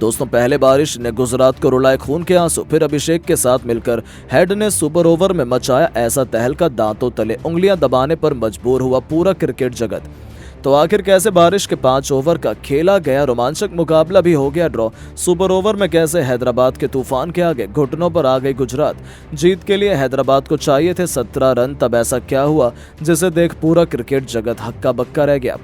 दोस्तों, पहले बारिश ने गुजरात को रुलाए खून के आंसू, फिर अभिषेक के साथ मिलकर हेड ने सुपर ओवर में मचाया ऐसा तहलका, दांतों तले उंगलियां दबाने पर मजबूर हुआ पूरा क्रिकेट जगत। तो आखिर कैसे बारिश के 5 ओवर का खेला गया रोमांचक मुकाबला भी हो गया ड्रॉ। सुपर ओवर में कैसे हैदराबाद के तूफान के आगे घुटनों पर आ गई गुजरात। जीत के लिए हैदराबाद को चाहिए थे 17 रन, तब ऐसा क्या हुआ जिसे देख पूरा क्रिकेट जगत हक्का बक्का रह गया।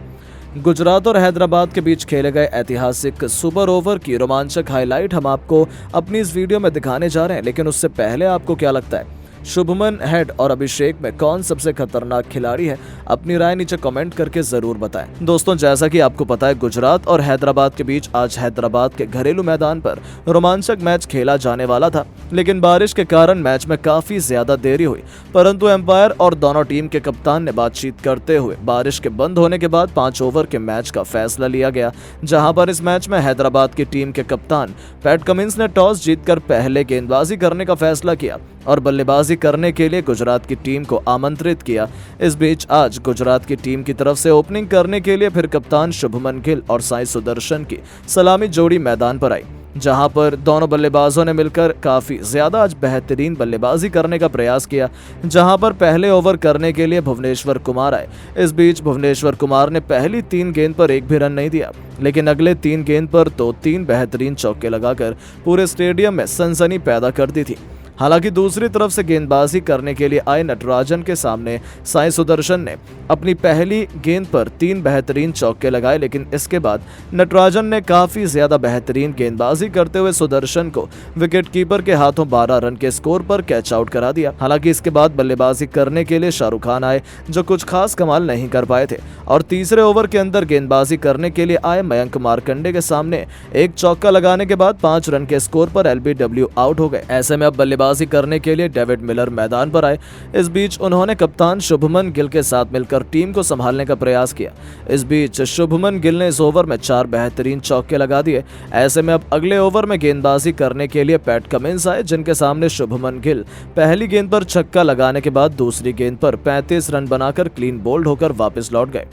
गुजरात और हैदराबाद के बीच खेले गए ऐतिहासिक सुपर ओवर की रोमांचक हाईलाइट हम आपको अपनी इस वीडियो में दिखाने जा रहे हैं, लेकिन उससे पहले आपको क्या लगता है, शुभमन, हेड और अभिषेक में कौन सबसे खतरनाक खिलाड़ी है? अपनी राय नीचे कमेंट करके जरूर बताएं। दोस्तों, जैसा कि आपको पता है, गुजरात और हैदराबाद के बीच आज हैदराबाद के घरेलू मैदान पर रोमांचक मैच खेला जाने वाला था, लेकिन बारिश के कारण मैच में काफी ज्यादा देरी हुई। परंतु एम्पायर और दोनों टीम के कप्तान ने बातचीत करते हुए बारिश के बंद होने के बाद 5 ओवर के मैच का फैसला लिया गया, जहां पर इस मैच में हैदराबाद की टीम के कप्तान पैट कमिंस ने टॉस जीतकर पहले गेंदबाजी करने का फैसला किया और बल्लेबाजी करने के लिए गुजरात की टीम को आमंत्रित किया। इस बीच आज गुजरात की टीम की तरफ से ओपनिंग करने के लिए फिर कप्तान शुभमन गिल और साई सुदर्शन की सलामी जोड़ी मैदान पर आई, जहां पर दोनों बल्लेबाजों ने मिलकर काफी ज्यादा आज बेहतरीन बल्लेबाजी करने का प्रयास किया। जहां पर पहले ओवर करने के लिए भुवनेश्वर कुमार आए। इस बीच भुवनेश्वर कुमार ने पहली 3 गेंद पर एक भी रन नहीं दिया, लेकिन अगले 3 गेंद पर तो 3 बेहतरीन चौके लगाकर पूरे स्टेडियम में सनसनी पैदा कर दी थी। हालांकि दूसरी तरफ से गेंदबाजी करने के लिए आए नटराजन के सामने साई सुदर्शन ने अपनी पहली गेंद पर 3 बेहतरीन चौके लगाए, लेकिन इसके बाद नटराजन ने काफी ज्यादा बेहतरीन गेंदबाजी करते हुए सुदर्शन को विकेटकीपर के हाथों 12 रन के स्कोर पर कैच आउट करा दिया। हालांकि इसके बाद बल्लेबाजी करने के लिए शाहरुख खान आए, जो कुछ खास कमाल नहीं कर पाए थे, और तीसरे ओवर के अंदर गेंदबाजी करने के लिए आए मयंक मार्कंडे के सामने एक चौका लगाने के बाद 5 रन के स्कोर पर एलबीडब्ल्यू आउट हो गए। ऐसे में अब बल्लेबाजी करने के लिए डेविड मिलर मैदान पर आए। इस बीच उन्होंने कप्तान शुभमन गिल के साथ मिलकर टीम को संभालने का प्रयास किया। इस बीच शुभमन गिल ने इस ओवर में 4 बेहतरीन चौके लगा दिए। ऐसे में अब अगले ओवर में गेंदबाजी करने के लिए पैट कमिंस आए, जिनके सामने शुभमन गिल पहली गेंद पर छक्का लगाने के बाद दूसरी गेंद पर 35 रन बनाकर क्लीन बोल्ड होकर वापस लौट गए।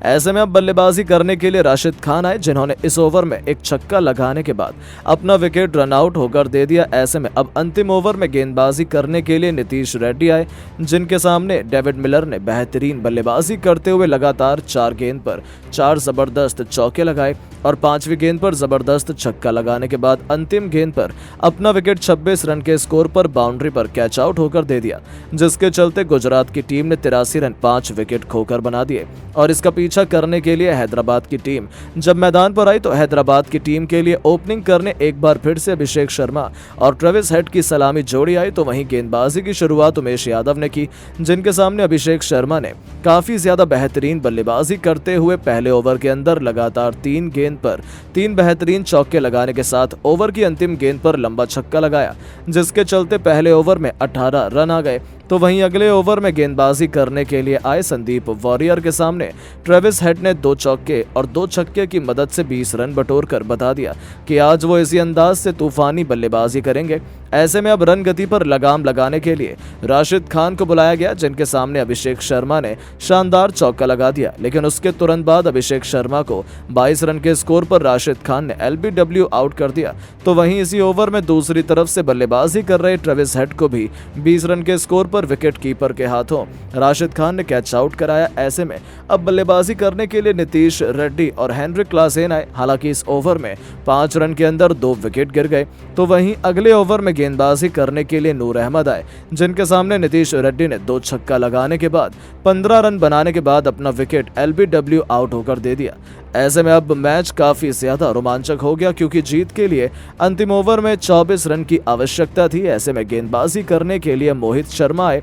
ऐसे में अब बल्लेबाजी करने के लिए राशिद खान आए, जिन्होंने इस ओवर में एक छक्का लगाने के बाद अपना विकेट रन आउट होकर दे दिया। ऐसे में अब अंतिम ओवर में गेंदबाजी करने के लिए नीतीश रेड्डी आए, जिनके सामने डेविड मिलर ने बेहतरीन बल्लेबाजी करते हुए लगातार 4 गेंद पर 4 जबरदस्त चौके लगाए और 5वीं गेंद पर जबरदस्त छक्का लगाने के बाद अंतिम गेंद पर अपना विकेट 26 रन के स्कोर पर बाउंड्री पर कैच आउट होकर दे दिया, जिसके चलते गुजरात की टीम ने 83 रन 5 विकेट खोकर बना दिए। और इसका पीछा करने के लिए हैदराबाद की टीम जब मैदान पर आई तो हैदराबाद की टीम के लिए ओपनिंग करने एक बार फिर से अभिषेक शर्मा और ट्रेविस हेड की सलामी जोड़ी आई, तो वहीं गेंदबाजी की शुरुआत उमेश यादव ने की, जिनके सामने अभिषेक शर्मा ने काफी ज्यादा बेहतरीन बल्लेबाजी करते हुए पहले ओवर के अंदर लगातार 3 गेंद पर 3 बेहतरीन चौके लगाने के साथ ओवर की अंतिम गेंद पर लंबा छक्का लगाया, जिसके चलते पहले ओवर में 18 रन आ गए। तो वहीं अगले ओवर में गेंदबाजी करने के लिए आए संदीप वॉरियर के सामने ट्रेविस हेड ने 2 चौके और 2 छक्के की मदद से 20 रन बटोरकर बता दिया कि आज वो इसी अंदाज से तूफानी बल्लेबाजी करेंगे। ऐसे में अब रन गति पर लगाम लगाने के लिए राशिद खान को बुलाया गया, जिनके सामने अभिषेक शर्मा ने शानदार चौका लगा दिया, लेकिन उसके तुरंत बाद अभिषेक शर्मा को 22 रन के स्कोर पर राशिद खान ने एलबीडब्ल्यू आउट कर दिया। तो वहीं इसी ओवर में दूसरी तरफ से बल्लेबाजी कर रहे ट्रेविस हेड को भी 20 रन के स्कोर पर विकेट कीपर के हाथों राशिद खान ने कैच आउट कराया। ऐसे में अब बल्लेबाजी करने के लिए नीतीश रेड्डी और हेनरिक क्लासेन आए। हालांकि इस ओवर में 5 रन के अंदर 2 विकेट गिर गए। तो वहीं अगले ओवर में गेंदबाजी करने के लिए नूर अहमद आए, जिनके सामने नीतीश रेड्डी ने 2 छक्का लगाने के बाद 15 रन बनाने के बाद अपना विकेट एलबीडब्ल्यू आउट होकर दे दिया। ऐसे में अब मैच काफी ज्यादा रोमांचक हो गया, क्योंकि जीत के लिए अंतिम ओवर में 24 रन की आवश्यकता थी। ऐसे में गेंदबाजी करने के लिए मोहित शर्मा आए,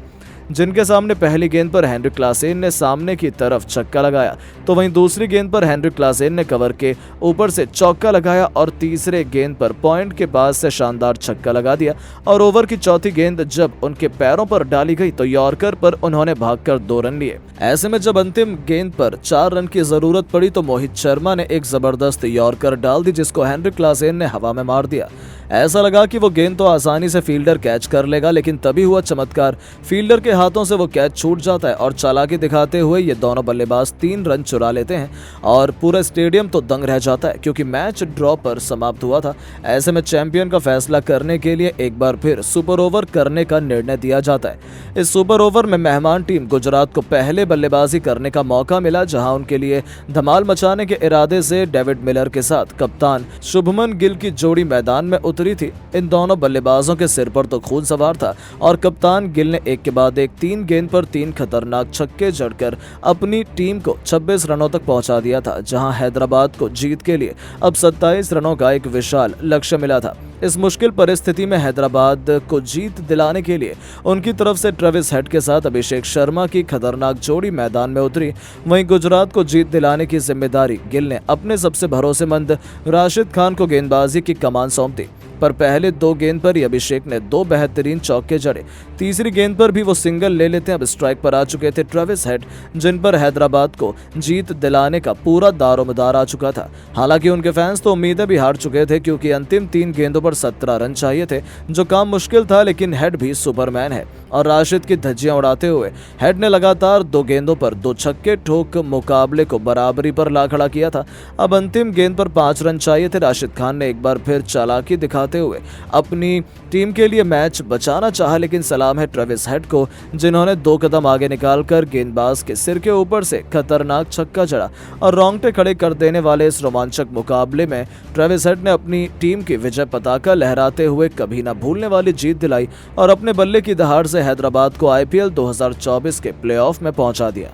जिनके सामने पहली गेंद पर हेनरिक क्लासेन ने सामने की तरफ छक्का लगाया, तो वहीं दूसरी गेंद पर हेनरिक क्लासेन ने कवर के ऊपर से चौका लगाया और तीसरे गेंद पर पॉइंट के पास से शानदार छक्का लगा दिया। और ओवर की चौथी गेंद जब उनके पैरों पर डाली गई तो यॉर्कर पर उन्होंने भागकर 2 रन लिए। ऐसे में जब अंतिम गेंद पर 4 रन की जरूरत पड़ी तो मोहित शर्मा ने एक जबरदस्त यॉर्कर डाल दी, जिसको हेनरिक क्लासेन ने हवा में मार दिया। ऐसा लगा कि वो गेंद तो आसानी से फील्डर कैच कर लेगा, लेकिन तभी हुआ चमत्कार। फील्डर के हाथों से वो कैच छूट जाता है और चालाकी दिखाते हुए ये दोनों बल्लेबाज 3 रन चुरा लेते हैं और पूरा स्टेडियम तो दंग रह जाता है क्योंकि मैच ड्रॉ पर समाप्त हुआ था। ऐसे में चैंपियन का फैसला करने के लिए एक बार फिर सुपर ओवर करने का निर्णय दिया जाता है। इस सुपर ओवर में मेहमान टीम गुजरात को पहले बल्लेबाजी करने का मौका मिला, जहां उनके लिए धमाल मचाने के इरादे से डेविड मिलर के साथ कप्तान शुभमन गिल की जोड़ी मैदान में उतरी थी। इन दोनों बल्लेबाजों के सिर पर तो खून सवार था और कप्तान गिल ने एक के बाद एक 3 गेंद पर 3 खतरनाक छक्के जड़कर अपनी टीम को 26 रनों तक पहुंचा दिया था, जहां हैदराबाद को जीत के लिए अब 27 रनों का एक विशाल लक्ष्य मिला था। इस मुश्किल परिस्थिति में हैदराबाद को जीत दिलाने के लिए उनकी तरफ से ट्रेविस हेड के साथ अभिषेक शर्मा की खतरनाक जोड़ी मैदान में उतरी। वहीं गुजरात को जीत दिलाने की जिम्मेदारी गिल ने अपने सबसे भरोसेमंद राशिद खान को गेंदबाजी की कमान सौंप दी, पर पहले 2 गेंद पर ही अभिषेक ने 2 बेहतरीन चौके जड़े। तीसरी गेंद पर भी वो सिंगल ले लेते अब स्ट्राइक पर आ चुके थे ट्रेविस हेड, जिन पर हैदराबाद को जीत दिलाने का पूरा दारोमदार आ चुका था। हालांकि उनके फैंस तो उम्मीदें भी हार चुके थे क्योंकि अंतिम 3 गेंदों पर 17 रन चाहिए थे, जो काम मुश्किल था, लेकिन हेड भी सुपरमैन है और राशिद की धज्जियां उड़ाते हुए हेड ने लगातार 2 गेंदों पर 2 छक्के ठोक मुकाबले को बराबरी पर ला खड़ा किया था। अब अंतिम गेंद पर 5 रन चाहिए थे। राशिद खान ने एक बार फिर चालाकी दिखाते हुए अपनी टीम के लिए मैच बचाना चाहा, लेकिन सलाम है ट्रेविस हेड को, जिन्होंने 2 कदम आगे निकालकर गेंदबाज के सिर के ऊपर से खतरनाक छक्का जड़ा और रोंगटे खड़े कर देने वाले इस रोमांचक मुकाबले में ट्रेविस हेड ने अपनी टीम की विजय पताका लहराते हुए कभी न भूलने वाली जीत दिलाई और अपने बल्ले की दहाड़ से हैदराबाद को IPL 2024 के प्लेऑफ में पहुंचा दिया।